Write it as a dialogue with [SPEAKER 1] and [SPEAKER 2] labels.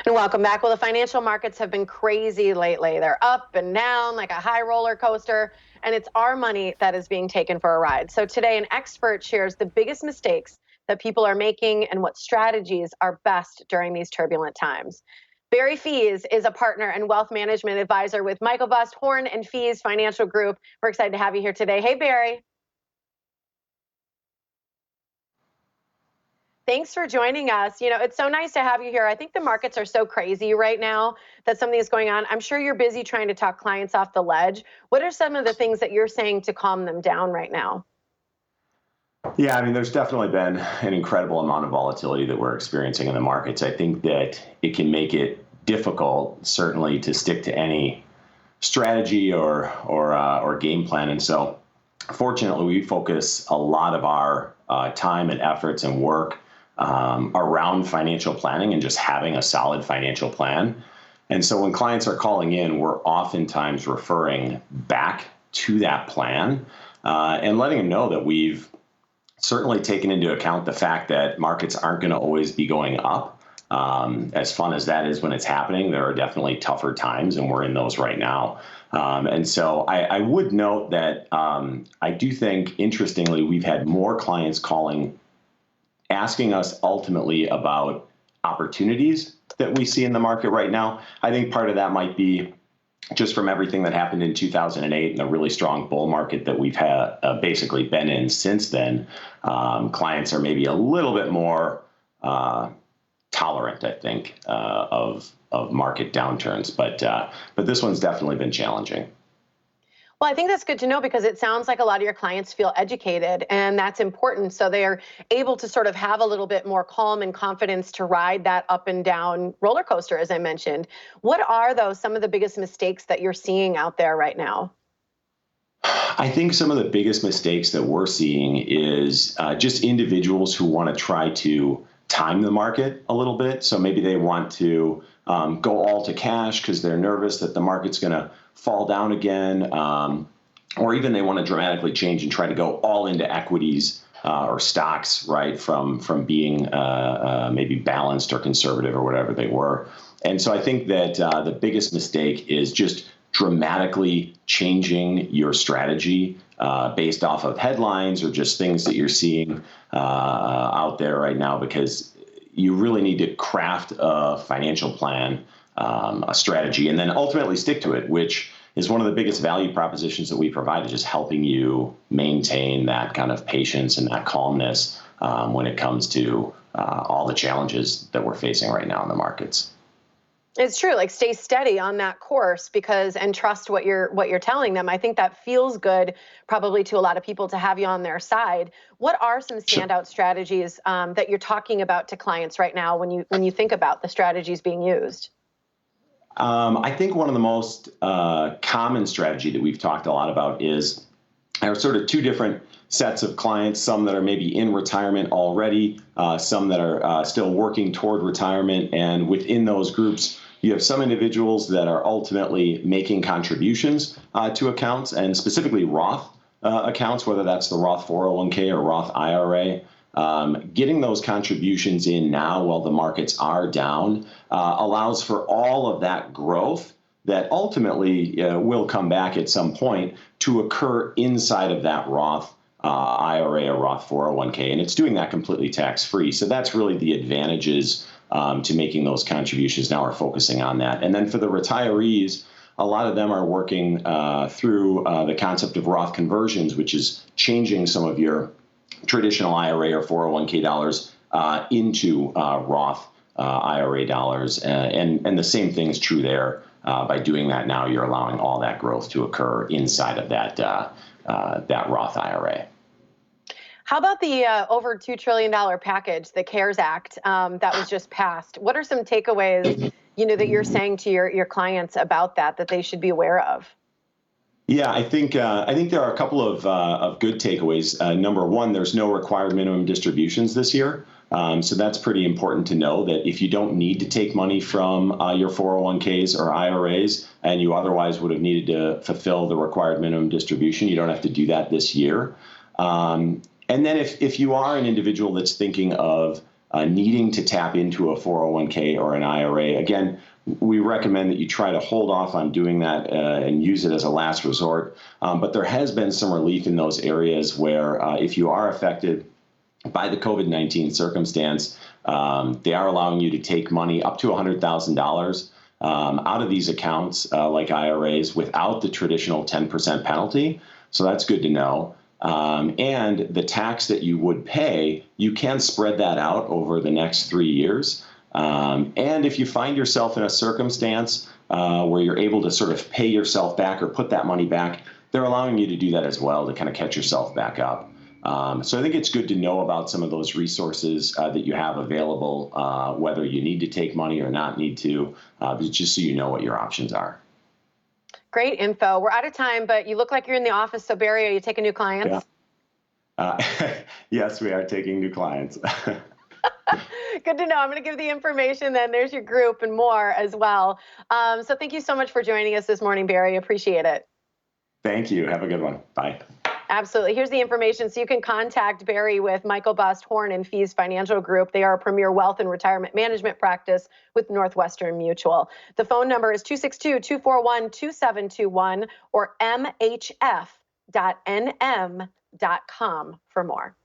[SPEAKER 1] And welcome back. Well, the financial markets have been crazy lately. They're up and down like a high roller coaster, and it's our money that is being taken for a ride. So today, an expert shares the biggest mistakes that people are making and what strategies are best during these turbulent times. Barry Fees is a partner and wealth management advisor with Michael Bust, Horn and Fees Financial Group. We're excited to have you here today. Hey, Barry. Thanks for joining us. It's so nice to have you here. I think the markets are so crazy right now that something is going on. I'm sure you're busy trying to talk clients off the ledge. What are some of the things that you're saying to calm them down right now?
[SPEAKER 2] Yeah, I mean, there's definitely been an incredible amount of volatility that we're experiencing in the markets. I think that it can make it difficult, certainly, to stick to any strategy or game plan. And so, fortunately, we focus a lot of our time and efforts and work around financial planning and just having a solid financial plan. And so, when clients are calling in, we're oftentimes referring back to that plan and letting them know that we've certainly taken into account the fact that markets aren't going to always be going up. As fun as that is when it's happening, there are definitely tougher times, and we're in those right now. And so I would note that I do think, interestingly, we've had more clients calling, asking us ultimately about opportunities that we see in the market right now. I think part of that might be just from everything that happened in 2008 and the really strong bull market that we've had basically been in since then. Clients are maybe a little bit more tolerant, I think, of market downturns, but this one's definitely been challenging.
[SPEAKER 1] Well, I think that's good to know because it sounds like a lot of your clients feel educated, and that's important. So they are able to sort of have a little bit more calm and confidence to ride that up and down roller coaster, as I mentioned. What are, though, some of the biggest mistakes that you're seeing out there right now?
[SPEAKER 2] I think some of the biggest mistakes that we're seeing is just individuals who want to try to time the market a little bit. So maybe they want to go all to cash because they're nervous that the market's going to fall down again, or even they want to dramatically change and try to go all into equities or stocks, right, from being maybe balanced or conservative or whatever they were. And so I think that the biggest mistake is just dramatically changing your strategy based off of headlines or just things that you're seeing out there right now, because you really need to craft a financial plan, a strategy, and then ultimately stick to it, which is one of the biggest value propositions that we provide, is just helping you maintain that kind of patience and that calmness when it comes to all the challenges that we're facing right now in the markets.
[SPEAKER 1] It's true. Like, stay steady on that course and trust what you're telling them. I think that feels good, probably to a lot of people, to have you on their side. What are some
[SPEAKER 2] Sure.
[SPEAKER 1] standout strategies that you're talking about to clients right now when you think about the strategies being used?
[SPEAKER 2] I think one of the most common strategy that we've talked a lot about is are sort of two different sets of clients, some that are maybe in retirement already, some that are still working toward retirement. And within those groups, you have some individuals that are ultimately making contributions to accounts, and specifically Roth accounts, whether that's the Roth 401k or Roth IRA. Getting those contributions in now while the markets are down allows for all of that growth that ultimately will come back at some point to occur inside of that Roth IRA or Roth 401k. And it's doing that completely tax-free. So that's really the advantages to making those contributions now, are focusing on that. And then for the retirees, a lot of them are working through the concept of Roth conversions, which is changing some of your traditional IRA or 401k dollars into Roth IRA dollars. And the same thing is true there. By doing that now, you're allowing all that growth to occur inside of that Roth IRA.
[SPEAKER 1] How about the over $2 trillion package, the CARES Act, that was just passed? What are some takeaways, that you're saying to your clients about that they should be aware of?
[SPEAKER 2] Yeah, I think there are a couple of good takeaways. Number one, there's no required minimum distributions this year. So that's pretty important to know, that if you don't need to take money from your 401ks or IRAs, and you otherwise would have needed to fulfill the required minimum distribution, you don't have to do that this year. And then if you are an individual that's thinking of needing to tap into a 401k or an IRA, again, we recommend that you try to hold off on doing that and use it as a last resort. But there has been some relief in those areas where if you are affected by the COVID-19 circumstance, they are allowing you to take money up to $100,000 out of these accounts, like IRAs, without the traditional 10% penalty. So that's good to know. And the tax that you would pay, you can spread that out over the next 3 years. And if you find yourself in a circumstance where you're able to sort of pay yourself back or put that money back, they're allowing you to do that as well to kind of catch yourself back up. So I think it's good to know about some of those resources that you have available, whether you need to take money or not need to, just so you know what your options are.
[SPEAKER 1] Great info. We're out of time, but you look like you're in the office. So Barry, are you taking new clients?
[SPEAKER 2] Yeah. Yes, we are taking new clients.
[SPEAKER 1] Good to know. I'm going to give the information then. There's your group and more as well. So thank you so much for joining us this morning, Barry. Appreciate it.
[SPEAKER 2] Thank you. Have a good one. Bye.
[SPEAKER 1] Absolutely. Here's the information. So you can contact Barry with Michael Bust, Horn and Fees Financial Group. They are a premier wealth and retirement management practice with Northwestern Mutual. The phone number is 262-241-2721 or mhf.nm.com for more.